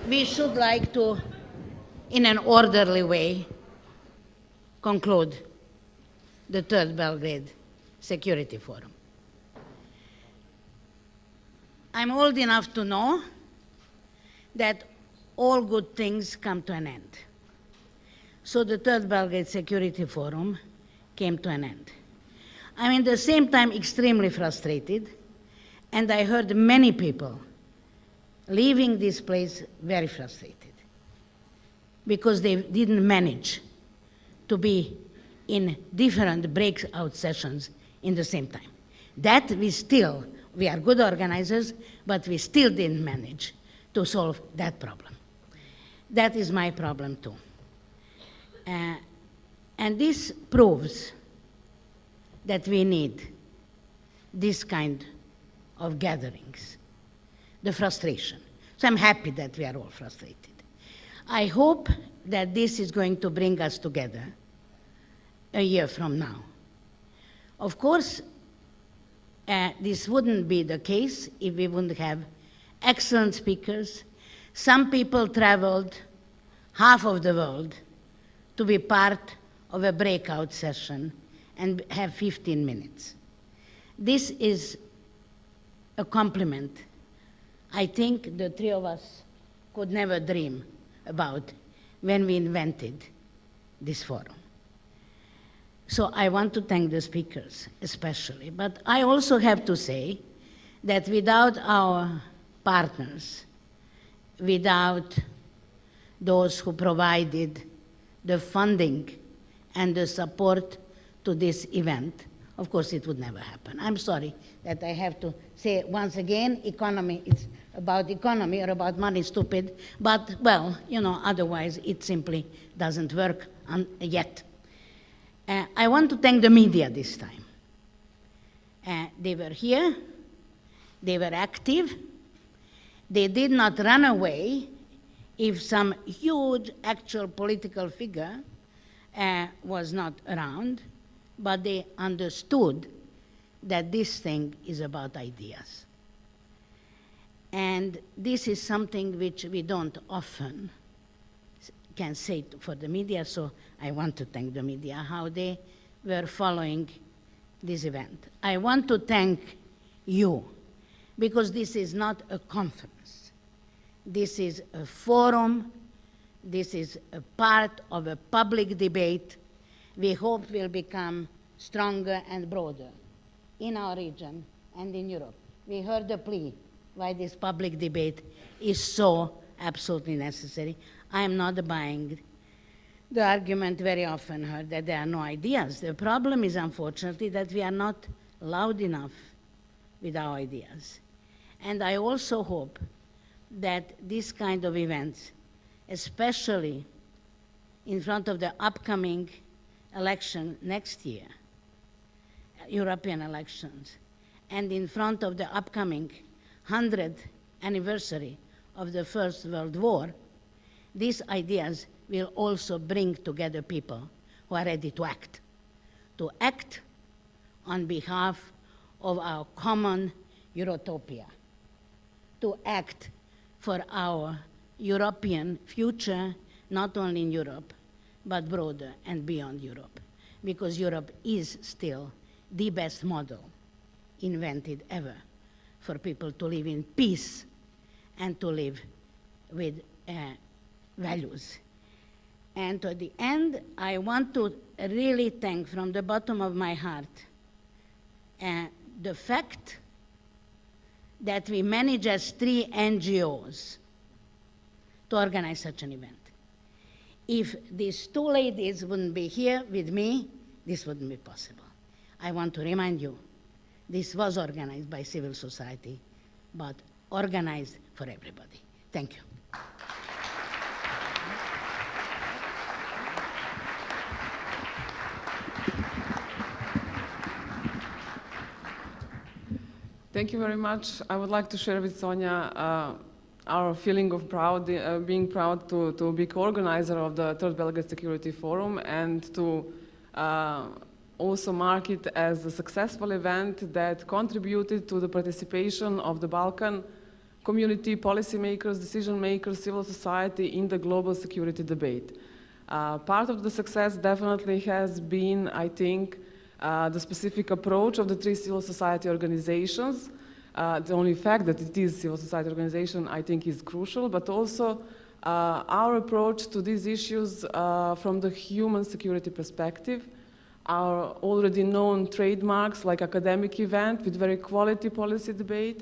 we should like to, in an orderly way, conclude the Third Belgrade Security Forum. I'm old enough to know that all good things come to an end. So the Third Belgrade Security Forum came to an end. I'm at the same time extremely frustrated, and I heard many people leaving this place very frustrated because they didn't manage to be in different breakout sessions in the same time. That we are good organizers, but we still didn't manage to solve that problem. That is my problem too. And this proves that we need this kind of gatherings, the frustration. So I'm happy that we are all frustrated. I hope that this is going to bring us together a year from now. Of course, this wouldn't be the case if we wouldn't have excellent speakers. Some people traveled half of the world to be part of a breakout session and have 15 minutes. This is a compliment I think the three of us could never dream about when we invented this forum. So I want to thank the speakers especially, but I also have to say that without our partners, without those who provided the funding and the support to this event, of course it would never happen. I'm sorry that I have to say once again, economy, it's about economy or about money, stupid, but well, you know, otherwise it simply doesn't work yet. I want to thank the media this time. They were here, they were active, they did not run away if some huge actual political figure was not around, but they understood that this thing is about ideas. And this is something which we don't often can say for the media, so I want to thank the media, how they were following this event. I want to thank you, because this is not a conference. This is a forum. This is a part of a public debate we hope will become stronger and broader in our region and in Europe. We heard the plea why this public debate is so absolutely necessary. I am not buying the argument very often heard that there are no ideas. The problem is, unfortunately, that we are not loud enough with our ideas. And I also hope that this kind of events, especially in front of the upcoming election next year, European elections, and in front of the upcoming 100th anniversary of the First World War, these ideas will also bring together people who are ready to act on behalf of our common Eurotopia, to act for our European future, not only in Europe, but broader and beyond Europe, because Europe is still the best model invented ever for people to live in peace and to live with values. And to the end, I want to really thank from the bottom of my heart the fact that we manage as 3 NGOs to organize such an event. If these 2 ladies wouldn't be here with me, this wouldn't be possible. I want to remind you, this was organized by civil society, but organized for everybody. Thank you. Thank you very much. I would like to share with Sonja our feeling of being proud to be co-organizer of the Third Belgrade Security Forum, and to also mark it as a successful event that contributed to the participation of the Balkan community, policymakers, decision makers, civil society in the global security debate. Part of the success definitely has been, I think, the specific approach of the three civil society organizations. The only fact that it is civil society organization, I think, is crucial, but also our approach to these issues from the human security perspective, our already known trademarks like academic event with very quality policy debate,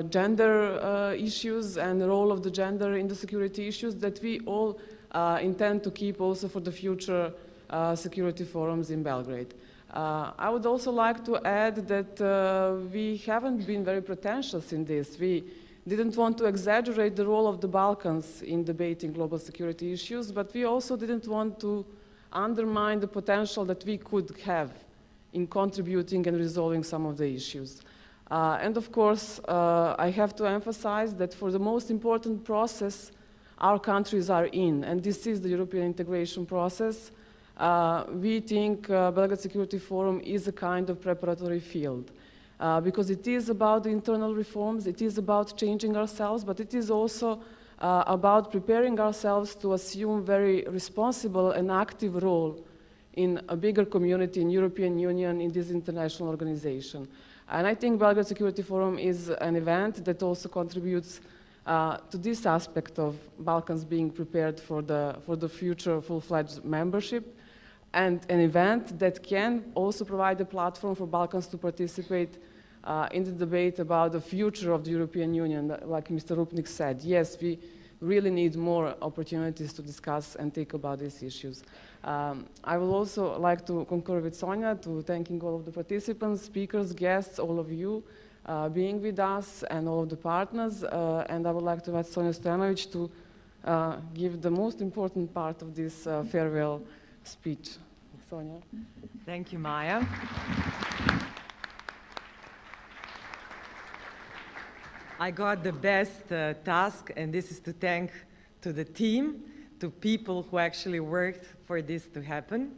gender issues and the role of the gender in the security issues that we all intend to keep also for the future security forums in Belgrade. I would also like to add that we haven't been very pretentious in this. We didn't want to exaggerate the role of the Balkans in debating global security issues, but we also didn't want to undermine the potential that we could have in contributing and resolving some of the issues. And of course, I have to emphasize that for the most important process our countries are in, and this is the European integration process, we think Belgrade Security Forum is a kind of preparatory field. Because it is about the internal reforms, it is about changing ourselves, but it is also about preparing ourselves to assume very responsible and active role in a bigger community in European Union, in this international organization. And I think Belgrade Security Forum is an event that also contributes to this aspect of Balkans being prepared for the future full-fledged membership, and an event that can also provide a platform for Balkans to participate in the debate about the future of the European Union. Like Mr. Rupnik said, yes, we really need more opportunities to discuss and think about these issues. I would also like to concur with Sonja, to thanking all of the participants, speakers, guests, all of you being with us, and all of the partners. And I would like to invite Sonja Stojanović to give the most important part of this farewell speech. Sonja. Thank you, Maja. I got the best task, and this is to thank to the team, to people who actually worked for this to happen.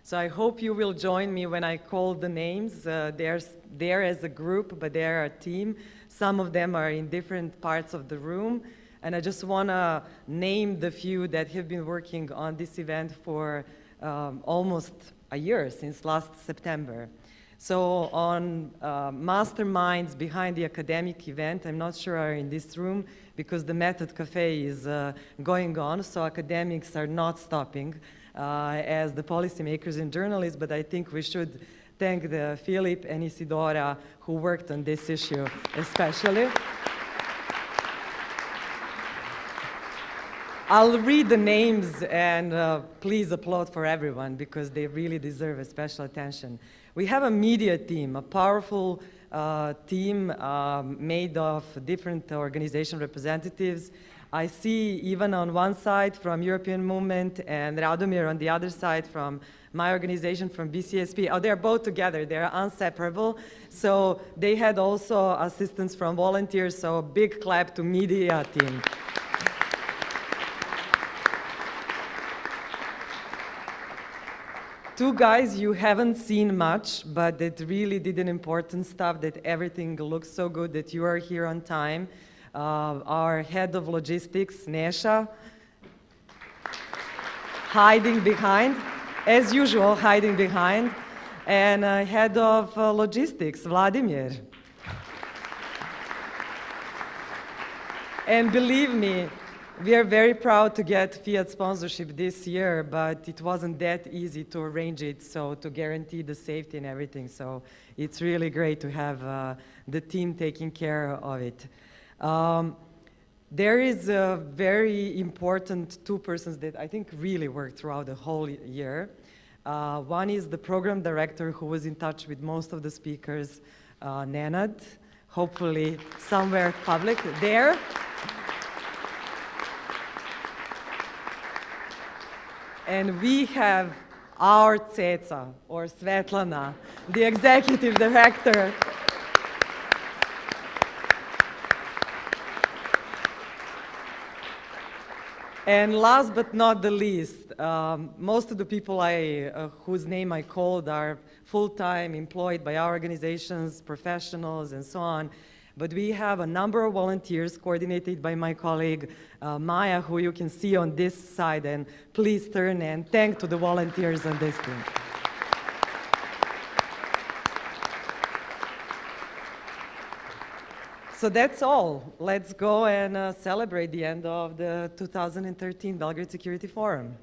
So I hope you will join me when I call the names. They're there as a group, but they're a team. Some of them are in different parts of the room. And I just want to name the few that have been working on this event for almost a year, since last September. So on masterminds behind the academic event, I'm not sure are in this room because the Method Cafe is going on, so academics are not stopping as the policymakers and journalists, but I think we should thank the Filip and Isidora who worked on this issue especially. I'll read the names and please applaud for everyone because they really deserve a special attention. We have a media team, a powerful team made of different organization representatives. I see even on one side from European Movement and Radomir on the other side from my organization from BCSP. Oh, they're both together, they're inseparable. So they had also assistance from volunteers, so a big clap to media team. Two guys you haven't seen much, but that really did an important stuff, that everything looks so good, that you are here on time. Our head of logistics, Nesha, hiding behind, as usual, hiding behind. And head of logistics, Vladimir. And believe me, we are very proud to get Fiat sponsorship this year, but it wasn't that easy to arrange it, so to guarantee the safety and everything. So it's really great to have the team taking care of it. There is a very important two persons that I think really worked throughout the whole year. One is the program director who was in touch with most of the speakers, Nenad, hopefully somewhere public there. And we have our Ceca, or Svetlana, the executive director. And last but not the least, most of the people whose name I called are full-time employed by our organizations, professionals, and so on. But we have a number of volunteers coordinated by my colleague Maja, who you can see on this side, and please turn and thank to the volunteers on this team. So that's all. Let's go and celebrate the end of the 2013 Belgrade Security Forum.